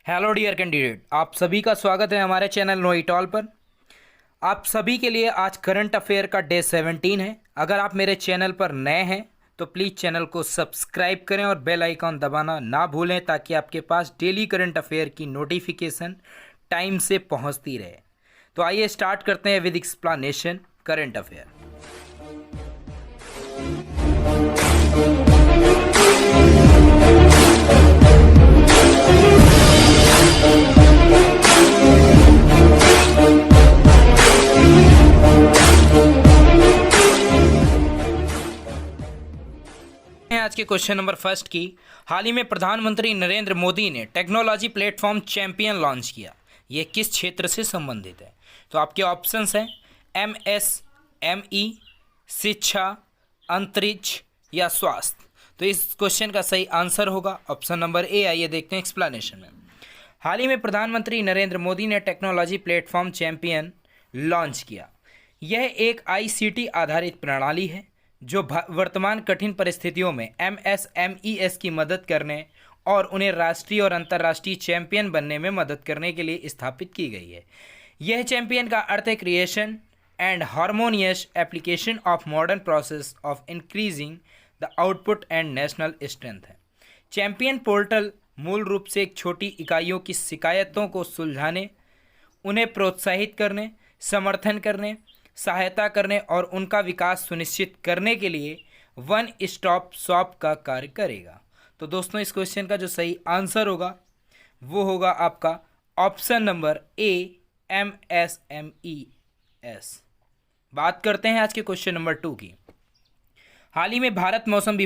Hello dear candidate, आप सभी का स्वागत है हमारे चैनल नो इट ऑल पर। आप सभी के लिए आज करंट अफेयर का डे 17 है। अगर आप मेरे चैनल पर नए हैं तो प्लीज़ चैनल को सब्सक्राइब करें और बेल आइकॉन दबाना ना भूलें ताकि आपके पास डेली करंट अफेयर की नोटिफिकेशन टाइम से पहुंचती रहे। तो आइए स्टार्ट करते हैं विद एक्सप्लेनेशन करंट अफेयर। आज के क्वेश्चन नंबर फर्स्ट की, हाल ही में प्रधानमंत्री नरेंद्र मोदी ने टेक्नोलॉजी प्लेटफॉर्म चैंपियन लॉन्च किया। यह किस क्षेत्र से संबंधित है? तो आपके ऑप्शंस हैं MSME, शिक्षा, अंतरिक्ष या स्वास्थ्य। तो इस क्वेश्चन का सही आंसर होगा ऑप्शन नंबर ए। आइए देखते हैं एक्सप्लेनेशन में। हाल ही में प्रधानमंत्री नरेंद्र मोदी ने टेक्नोलॉजी प्लेटफॉर्म चैंपियन लॉन्च किया। यह एक ICT आधारित प्रणाली है जो वर्तमान कठिन परिस्थितियों में MSMEs की मदद करने और उन्हें राष्ट्रीय और अंतर्राष्ट्रीय चैंपियन बनने में मदद करने के लिए स्थापित की गई है। यह चैंपियन का अर्थ है creation and harmonious application of modern process of increasing the output and national strength है। चैंपियन पोर्टल मूल रूप से एक छोटी इकाइयों की शिकायतों को सुलझाने, उन्हें प्रोत्साहित करने, समर्थन करने, सहायता करने और उनका विकास सुनिश्चित करने के लिए वन स्टॉप शॉप का कार्य करेगा। तो दोस्तों, इस क्वेश्चन का जो सही आंसर होगा वो होगा आपका ऑप्शन नंबर ए, MSMEs। बात करते हैं आज के क्वेश्चन नंबर 2 की। हाल ही में भारत मौसम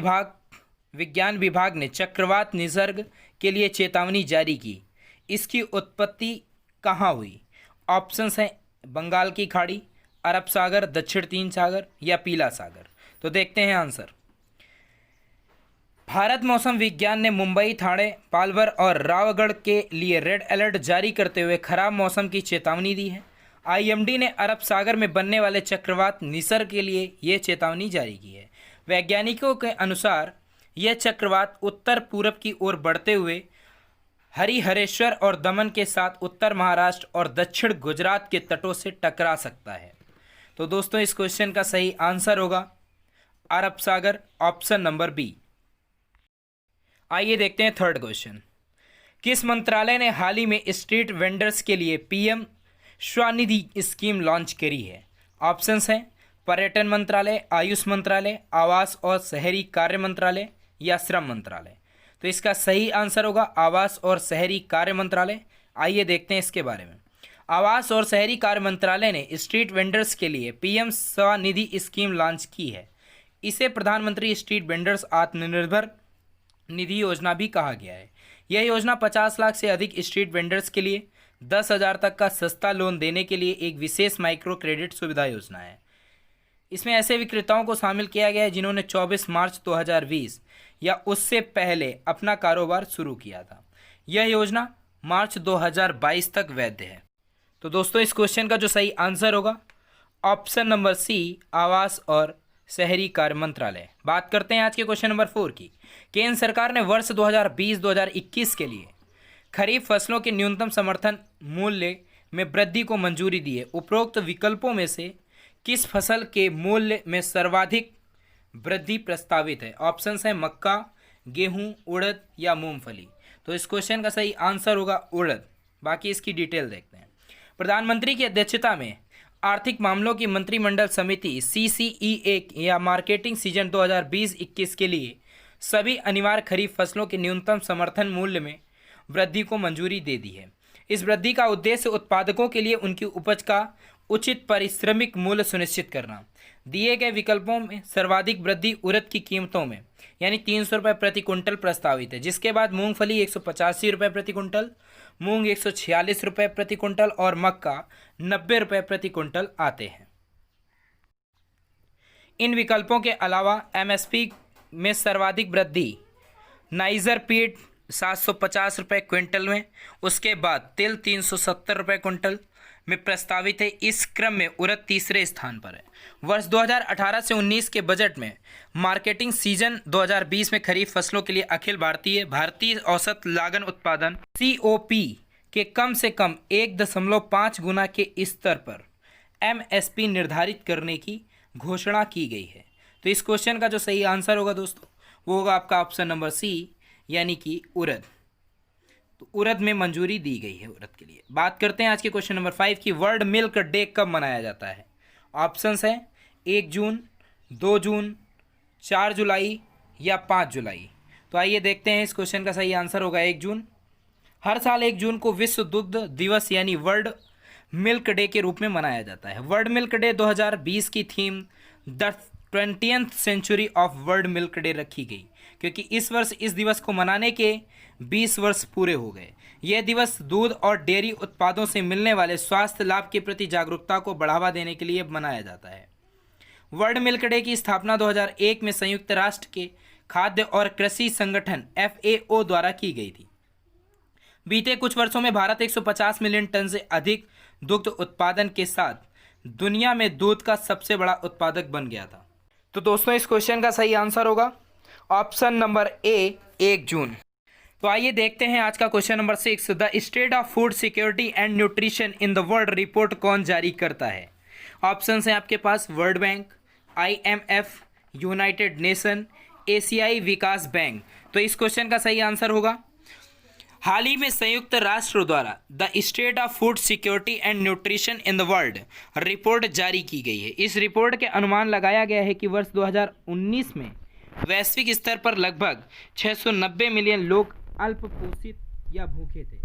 विज्ञान विभाग ने चक्रवात निसर्ग के लिए चेतावनी जारी की। इसकी उत्पत्ति कहाँ हुई? ऑप्शंस हैं बंगाल की खाड़ी, अरब सागर, दक्षिण चीन सागर या पीला सागर। तो देखते हैं आंसर। भारत मौसम विज्ञान ने मुंबई, ठाणे, पालघर और रावगढ़ के लिए रेड अलर्ट जारी करते हुए खराब मौसम की चेतावनी दी है। IMD ने अरब सागर में बनने वाले चक्रवात निसर्ग के लिए ये चेतावनी जारी की है। वैज्ञानिकों के अनुसार यह चक्रवात उत्तर पूरब की ओर बढ़ते हुए हरिहरेश्वर और दमन के साथ उत्तर महाराष्ट्र और दक्षिण गुजरात के तटों से टकरा सकता है। तो दोस्तों, इस क्वेश्चन का सही आंसर होगा अरब सागर, ऑप्शन नंबर बी। आइए देखते हैं थर्ड क्वेश्चन। किस मंत्रालय ने हाल ही में स्ट्रीट वेंडर्स के लिए PM स्वनिधि स्कीम लॉन्च करी है? ऑप्शंस हैं पर्यटन मंत्रालय, आयुष मंत्रालय, आवास और शहरी कार्य मंत्रालय या श्रम मंत्रालय। तो इसका सही आंसर होगा आवास और शहरी कार्य मंत्रालय। आइए देखते हैं इसके बारे में। आवास और शहरी कार्य मंत्रालय ने स्ट्रीट वेंडर्स के लिए PM स्वनिधि स्कीम लॉन्च की है। इसे प्रधानमंत्री स्ट्रीट वेंडर्स आत्मनिर्भर निधि योजना भी कहा गया है। यह योजना 50 लाख से अधिक स्ट्रीट वेंडर्स के लिए 10,000 तक का सस्ता लोन देने के लिए एक विशेष माइक्रो क्रेडिट सुविधा योजना है। इसमें ऐसे विक्रेताओं को शामिल किया गया है जिन्होंने 24 मार्च 2020 या उससे पहले अपना कारोबार शुरू किया था। यह योजना मार्च 2022 तक वैध है। तो दोस्तों, इस क्वेश्चन का जो सही आंसर होगा ऑप्शन नंबर सी, आवास और शहरी कार्य मंत्रालय। बात करते हैं आज के क्वेश्चन नंबर 4 की। केंद्र सरकार ने वर्ष 2020-2021 के लिए खरीफ फसलों के न्यूनतम समर्थन मूल्य में वृद्धि को मंजूरी दी है। उपरोक्त विकल्पों में से किस फसल के मूल्य में सर्वाधिक वृद्धि प्रस्तावित है? ऑप्शंस हैं मक्का, गेहूं, उड़द या मूंगफली। तो इस क्वेश्चन का सही आंसर होगा उड़द। बाकी इसकी डिटेल देखते हैं। प्रधानमंत्री की अध्यक्षता में आर्थिक मामलों की मंत्रिमंडल समिति CCEA या मार्केटिंग सीजन 2020-21 के लिए सभी अनिवार्य खरीफ फसलों के न्यूनतम समर्थन मूल्य में वृद्धि को मंजूरी दे दी है। इस वृद्धि का उद्देश्य उत्पादकों के लिए उनकी उपज का उचित पारिश्रमिक मूल्य सुनिश्चित करना। दिए गए विकल्पों में सर्वाधिक वृद्धि उड़द की कीमतों में यानी 300 रुपये प्रति कुंटल प्रस्तावित है, जिसके बाद मूंगफली 185 रुपये प्रति कुंटल, मूंग 146 रुपये प्रति कुंटल और मक्का 90 रुपये प्रति कुंटल आते हैं। इन विकल्पों के अलावा MSP में सर्वाधिक वृद्धि नाइजर पीट 750 रुपये क्विंटल में, उसके बाद तिल 370 रुपये कुंटल, में प्रस्तावित है। इस क्रम में उड़द तीसरे स्थान पर है। वर्ष 2018 से 19 के बजट में मार्केटिंग सीजन 2020 में खरीफ फसलों के लिए अखिल भारतीय औसत लागत उत्पादन COP के कम से कम 1.5 गुना के स्तर पर MSP निर्धारित करने की घोषणा की गई है। तो इस क्वेश्चन का जो सही आंसर होगा दोस्तों, वो होगा आपका ऑप्शन नंबर C, यानी कि उड़द। तो उड़द में मंजूरी दी गई है उड़द के लिए। बात करते हैं आज के क्वेश्चन नंबर 5 की, वर्ल्ड मिल्क डे कब मनाया जाता है। ऑप्शंस हैं 1 जून, 2 जून, 4 जुलाई या 5 जुलाई। तो आइए देखते हैं, इस क्वेश्चन का सही आंसर होगा 1 जून। हर साल 1 जून को विश्व दुग्ध दिवस यानी वर्ल्ड मिल्क डे के रूप में मनाया जाता है। वर्ल्ड मिल्क डे 2020 की theme the 20th century of world milk day रखी गई, क्योंकि इस वर्ष इस दिवस को मनाने के 20 वर्ष पूरे हो गए। यह दिवस दूध और डेयरी उत्पादों से मिलने वाले स्वास्थ्य लाभ के प्रति जागरूकता को बढ़ावा देने के लिए मनाया जाता है। वर्ल्ड मिल्क डे की स्थापना 2001 में संयुक्त राष्ट्र के खाद्य और कृषि संगठन FAO द्वारा की गई थी। बीते कुछ वर्षों में भारत 150 मिलियन टन से अधिक दुग्ध उत्पादन के साथ दुनिया में दूध का सबसे बड़ा उत्पादक बन गया था। तो दोस्तों, इस क्वेश्चन का सही आंसर होगा ऑप्शन नंबर A, 1 जून। तो आइए देखते हैं आज का question number 6, the state of food security and nutrition in the world report कौन जारी करता है। ऑप्शंस हैं आपके पास World Bank, IMF, United Nation, एशियाई विकास बैंक। तो इस क्वेश्चन का सही आंसर होगा, हाल ही में संयुक्त राष्ट्र द्वारा the state of food security and nutrition in the world report जारी की गई है। इस रिपोर्ट के अनुमान लगाया गया है कि वर्ष 2019 में वैश्विक स्तर पर लगभग 690 मिलियन लोग अल्पपोषित या भूखे थे।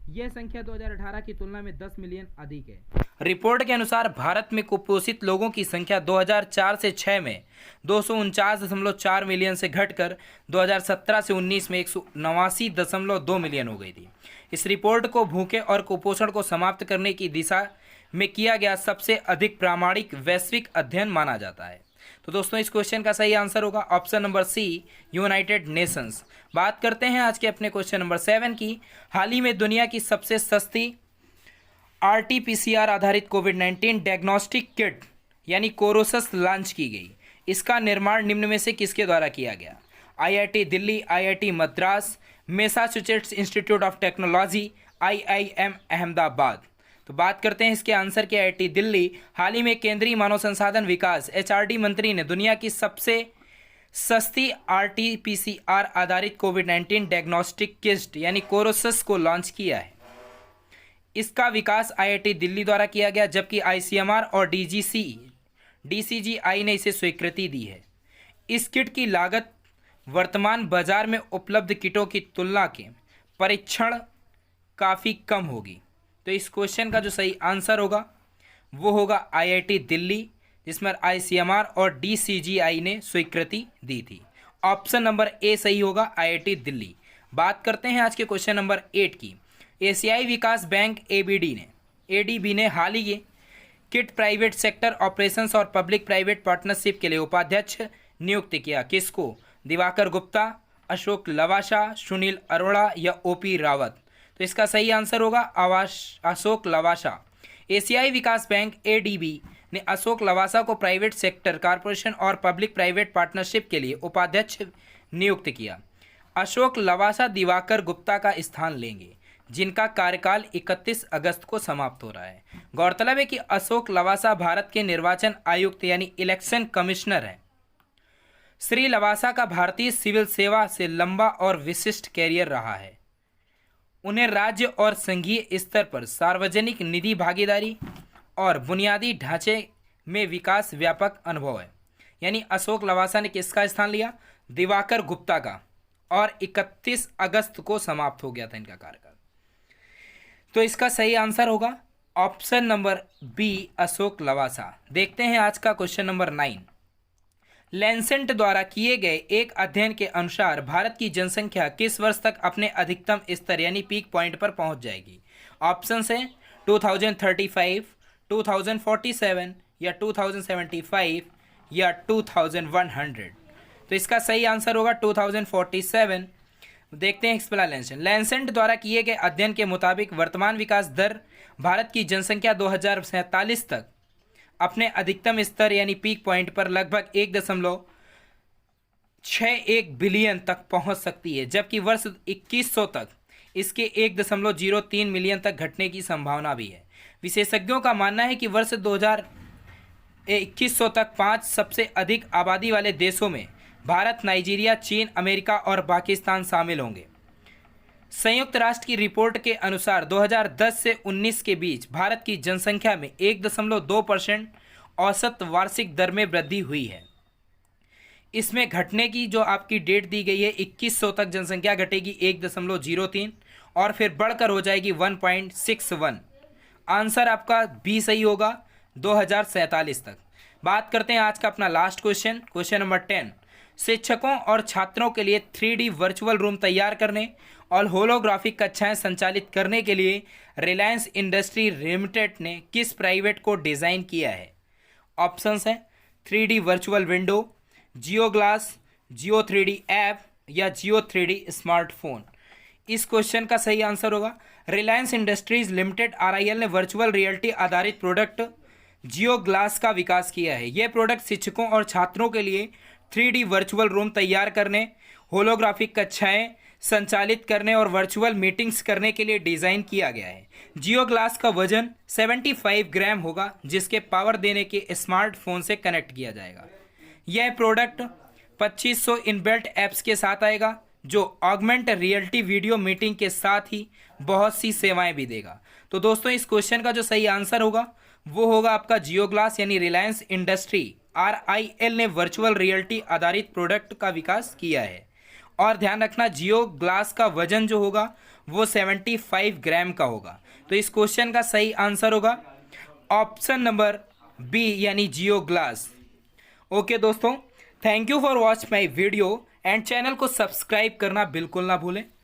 यह संख्या 2018 की तुलना में 10 मिलियन अधिक है। रिपोर्ट के अनुसार भारत में कुपोषित लोगों की संख्या 2004 से 6 में 249.4 मिलियन से घटकर 2017 से 19 में 189.2 मिलियन हो गई थी। इस रिपोर्ट को भूखे और कुपोषण को समाप्त करने की दिशा में किया गया सबसे अधिक प्रामाणिक वैश्विक अध्ययन माना जाता है। तो दोस्तों, इस क्वेश्चन का सही आंसर होगा option number C, United Nations. बात करते हैं आज के अपने क्वेश्चन नंबर 7 की, हाल ही में दुनिया की सबसे सस्ती RT-PCR आधारित कोविड-19 डायग्नोस्टिक किट यानी कोरोसस लॉन्च की गई। इसका निर्माण निम्न में से किसके द्वारा किया गया। IIT Delhi, IIT Madras, Massachusetts institute of technology, IIM Ahmedabad. तो बात करते हैं इसके आंसर के। IIT दिल्ली। हाल ही में केंद्रीय मानव संसाधन विकास HRD मंत्री ने दुनिया की सबसे सस्ती RT-PCR आधारित कोविड-19 डायग्नोस्टिक किट यानी कोरोसस को लॉन्च किया है। इसका विकास IIT दिल्ली द्वारा किया गया, जबकि ICMR और DCGI ने इसे स्वीकृति दी है। इस किट की लागत वर्तमान बाजार में उपलब्ध किटों की तुलना के परीक्षण काफ़ी कम होगी। तो इस क्वेश्चन का जो सही आंसर होगा वो होगा IIT दिल्ली, जिसमें ICMR और DCGI ने स्वीकृति दी थी। ऑप्शन नंबर A सही होगा, IIT दिल्ली। बात करते हैं आज के क्वेश्चन नंबर 8 की। एशियाई विकास बैंक ADB ने हाल ही किट प्राइवेट सेक्टर ऑपरेशंस और पब्लिक प्राइवेट पार्टनरशिप के लिए उपाध्यक्ष नियुक्त किया। किसको? दिवाकर गुप्ता, अशोक लवासा, सुनील अरोड़ा या OP रावत। तो इसका सही आंसर होगा अशोक लवासा। एशियाई विकास बैंक ADB ने अशोक लवासा को प्राइवेट सेक्टर कॉरपोरेशन और पब्लिक प्राइवेट पार्टनरशिप के लिए उपाध्यक्ष नियुक्त किया। अशोक लवासा दिवाकर गुप्ता का स्थान लेंगे, जिनका कार्यकाल 31 अगस्त को समाप्त हो रहा है। गौरतलब है कि अशोक लवासा भारत के निर्वाचन आयुक्त यानी इलेक्शन कमिश्नर हैं। श्री लवासा का भारतीय सिविल सेवा से लंबा और विशिष्ट कैरियर रहा है। उन्हें राज्य और संघीय स्तर पर सार्वजनिक निधि भागीदारी और बुनियादी ढांचे में विकास व्यापक अनुभव है। यानी अशोक लवासा ने किसका स्थान लिया? दिवाकर गुप्ता का, और 31 अगस्त को समाप्त हो गया था इनका कार्यकाल। तो इसका सही आंसर होगा option number B, Ashok Lavasa. देखते हैं आज का क्वेश्चन नंबर 9। लैंसेट द्वारा किए गए एक अध्ययन के अनुसार भारत की जनसंख्या किस वर्ष तक अपने अधिकतम स्तर यानी पीक पॉइंट पर पहुंच जाएगी। ऑप्शंस हैं 2035, 2047 या 2075 या 2100। तो इसका सही आंसर होगा 2047। देखते हैं एक्सप्लेनेशन। लैंसेट द्वारा किए गए अध्ययन के मुताबिक वर्तमान विकास दर भारत की जनसंख्या 2047 तक अपने अधिकतम स्तर यानी पीक पॉइंट पर लगभग 1.61 बिलियन तक पहुंच सकती है, जबकि वर्ष 2100 तक इसके 1.03 मिलियन तक घटने की संभावना भी है। विशेषज्ञों का मानना है कि वर्ष 2100 तक 5 सबसे अधिक आबादी वाले देशों में भारत, नाइजीरिया, चीन, अमेरिका और पाकिस्तान शामिल होंगे। संयुक्त राष्ट्र की रिपोर्ट के अनुसार 2010 से 19 के बीच भारत की जनसंख्या में 1.2% औसत वार्षिक दर में वृद्धि हुई है। इसमें घटने की जो आपकी डेट दी गई है 2100 तक जनसंख्या घटेगी 1.03 और फिर बढ़कर हो जाएगी 1.61। आंसर आपका बी सही होगा 2047 तक। बात करते हैं आज का अपना लास्ट क्वेश्चन, क्वेश्चन नंबर 10। शिक्षकों और छात्रों के लिए 3D वर्चुअल रूम तैयार करने और होलोग्राफिक कक्षाएं संचालित करने के लिए रिलायंस इंडस्ट्री लिमिटेड ने किस प्राइवेट को डिज़ाइन किया है? ऑप्शंस हैं 3D वर्चुअल विंडो, जियो ग्लास, जियो 3D ऐप या जियो 3D स्मार्टफोन। इस क्वेश्चन का सही आंसर होगा रिलायंस इंडस्ट्रीज लिमिटेड RIL ने वर्चुअल रियलिटी आधारित प्रोडक्ट जियो ग्लास का विकास किया है। यह प्रोडक्ट शिक्षकों और छात्रों के लिए 3D वर्चुअल रूम तैयार करने, होलोग्राफिक कक्षाएं संचालित करने और वर्चुअल मीटिंग्स करने के लिए डिज़ाइन किया गया है। जियो ग्लास का वजन 75 ग्राम होगा, जिसके पावर देने के स्मार्टफोन से कनेक्ट किया जाएगा। यह प्रोडक्ट 2500 इनबिल्ट ऐप्स के साथ आएगा, जो ऑगमेंट रियलिटी वीडियो मीटिंग के साथ ही बहुत सी सेवाएं भी देगा। तो दोस्तों इस क्वेश्चन का जो सही आंसर होगा वो होगा आपका जियो ग्लास, यानी रिलायंस इंडस्ट्री RIL ने वर्चुअल रियलिटी आधारित प्रोडक्ट का विकास किया है। और ध्यान रखना जियो ग्लास का वजन जो होगा वो 75 ग्राम का होगा। तो इस क्वेश्चन का सही आंसर होगा ऑप्शन नंबर बी यानी जियो ग्लास। ओके दोस्तों, thank you for watch my video and channel को सब्सक्राइब करना बिल्कुल ना भूलें।